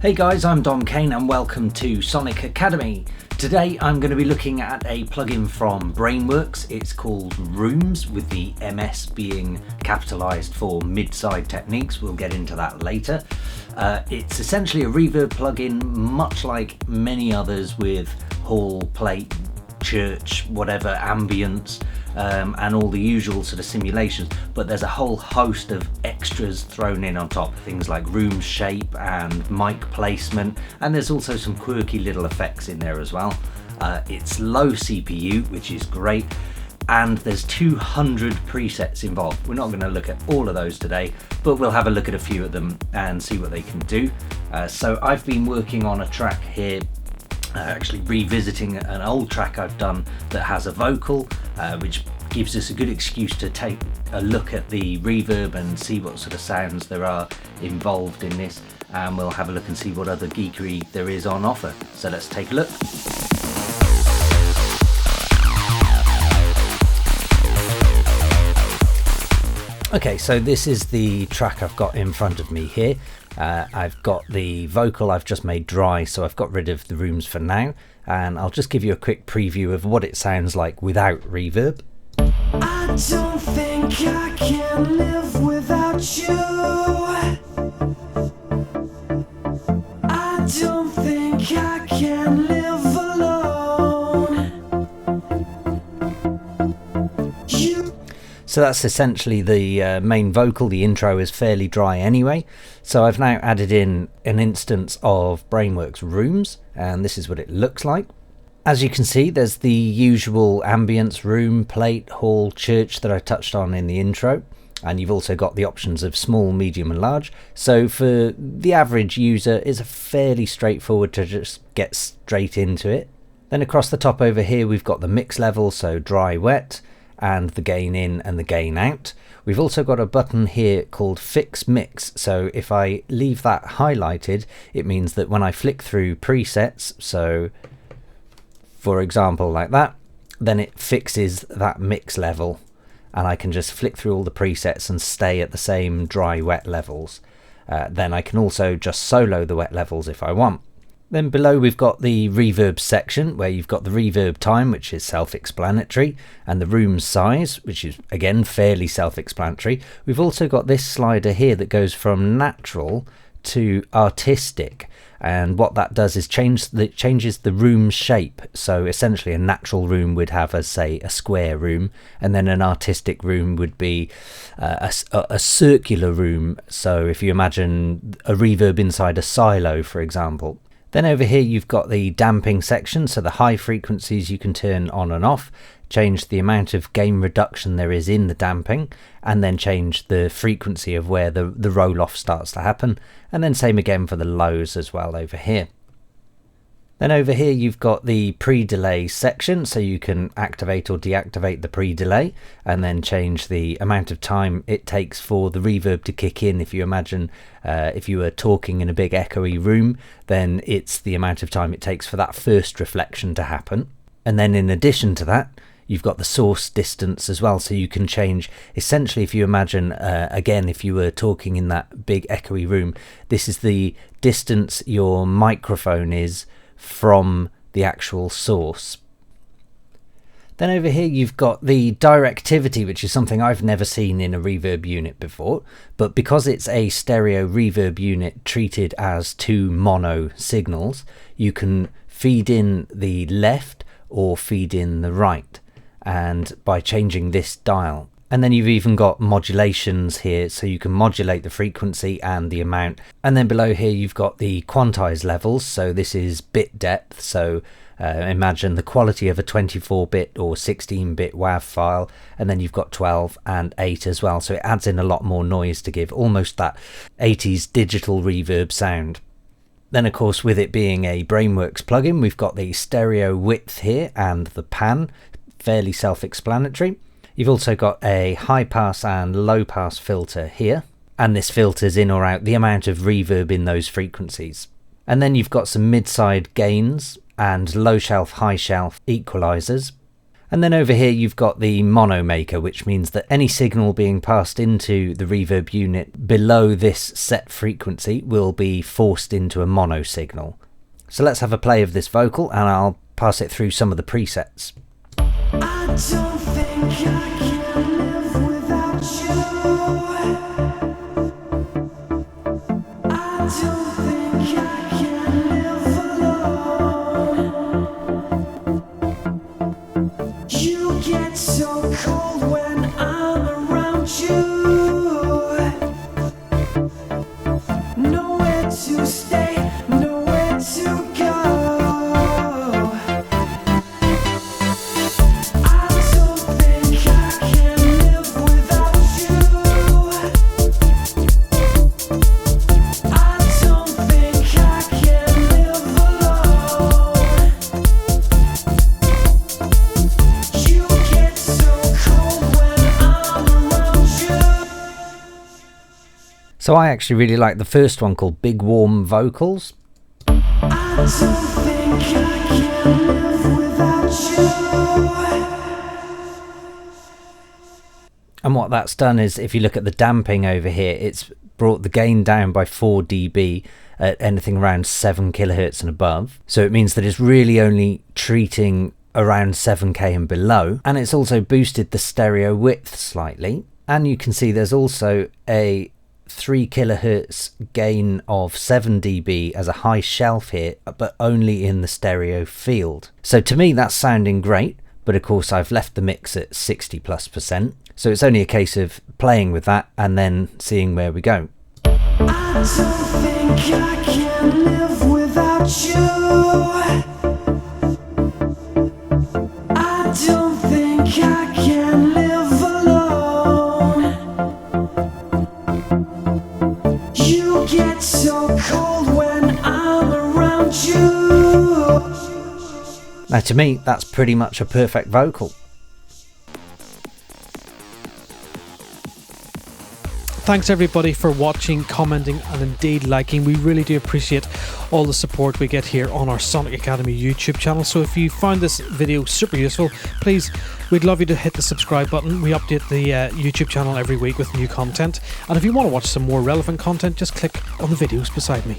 Hey guys, I'm Dom Kane and welcome to Sonic Academy. Today I'm going to be looking at a plugin from Brainworx. It's called Rooms, with the MS being capitalised for mid-side techniques. We'll get into that later. It's essentially a reverb plugin, much like many others with hall, plate, church, whatever, ambience, and all the usual sort of simulations, but there's a whole host of extras thrown in on top, things like room shape and mic placement, and there's also some quirky little effects in there as well. It's low CPU, which is great, and there's 200 presets involved. We're not going to look at all of those today, but we'll have a look at a few of them and see what they can do. So I've been working on a track here, actually revisiting an old track I've done that has a vocal, which gives us a good excuse to take a look at the reverb and see what sort of sounds there are involved in this, and we'll have a look and see what other geekery there is on offer. So let's take a look. Okay, so this is the track I've got in front of me here. I've got the vocal I've just made dry, so I've got rid of the rooms for now, and I'll just give you a quick preview of what it sounds like without reverb. I don't think I can live without you. I don't think I can live alone. So that's essentially the main vocal. The intro is fairly dry anyway. So I've now added in an instance of Brainworx Rooms, and this is what it looks like. As you can see, there's the usual ambience, room, plate, hall, church that I touched on in the intro. And you've also got the options of small, medium and large. So for the average user, it's fairly straightforward to just get straight into it. Then across the top over here, we've got the mix level, so dry, wet, and the gain in and the gain out. We've also got a button here called Fix Mix, so if I leave that highlighted, it means that when I flick through presets, so for example like that, then it fixes that mix level, and I can just flick through all the presets and stay at the same dry wet levels. Then I can also just solo the wet levels if I want. Then below we've got the reverb section, where you've got the reverb time, which is self-explanatory, and the room size, which is again fairly self-explanatory. We've also got this slider here that goes from natural to artistic, and what that does is it changes the room shape. So essentially a natural room would have, as say, a square room, and then an artistic room would be a circular room. So if you imagine a reverb inside a silo, for example. Then over here you've got the damping section, so the high frequencies you can turn on and off, change the amount of gain reduction there is in the damping, and then change the frequency of where the roll-off starts to happen, and then same again for the lows as well over here. Then over here you've got the pre-delay section, so you can activate or deactivate the pre-delay and then change the amount of time it takes for the reverb to kick in. If you imagine if you were talking in a big echoey room, then it's the amount of time it takes for that first reflection to happen. And then in addition to that, you've got the source distance as well, so you can change, essentially if you imagine, again, if you were talking in that big echoey room, this is the distance your microphone is from the actual source. Then over here you've got the directivity, which is something I've never seen in a reverb unit before, but because it's a stereo reverb unit treated as two mono signals, you can feed in the left or feed in the right, and by changing this dial. And then you've even got modulations here, so you can modulate the frequency and the amount. And then below here you've got the quantize levels, so this is bit depth, so imagine the quality of a 24-bit or 16-bit WAV file, and then you've got 12 and 8 as well, so it adds in a lot more noise to give almost that 80s digital reverb sound. Then of course, with it being a Brainworx plugin, we've got the stereo width here and the pan, fairly self-explanatory. You've also got a high pass and low pass filter here, and this filters in or out the amount of reverb in those frequencies. And then you've got some mid-side gains and low shelf, high shelf equalizers. And then over here you've got the mono maker, which means that any signal being passed into the reverb unit below this set frequency will be forced into a mono signal. So let's have a play of this vocal and I'll pass it through some of the presets. I don't think I can live without you. I don't think I can live alone. You get so cold when I'm around you. Nowhere to stay, nowhere to go. So I actually really like the first one called Big Warm Vocals. I don't think I can live without you. And what that's done is, if you look at the damping over here, it's brought the gain down by 4 dB at anything around 7 kilohertz and above. So it means that it's really only treating around 7K and below. And it's also boosted the stereo width slightly. And you can see there's also a 3 kilohertz gain of 7 dB as a high shelf here, but only in the stereo field. So to me that's sounding great, but of course I've left the mix at 60+%. So it's only a case of playing with that and then seeing where we go. I don't think I can live without you. I don't think I can live alone. You get so cold when I'm around you. Now to me that's pretty much a perfect vocal. Thanks everybody for watching, commenting and indeed liking. We really do appreciate all the support we get here on our Sonic Academy YouTube channel. So if you found this video super useful, please, we'd love you to hit the subscribe button. We update the YouTube channel every week with new content. And if you want to watch some more relevant content, just click on the videos beside me.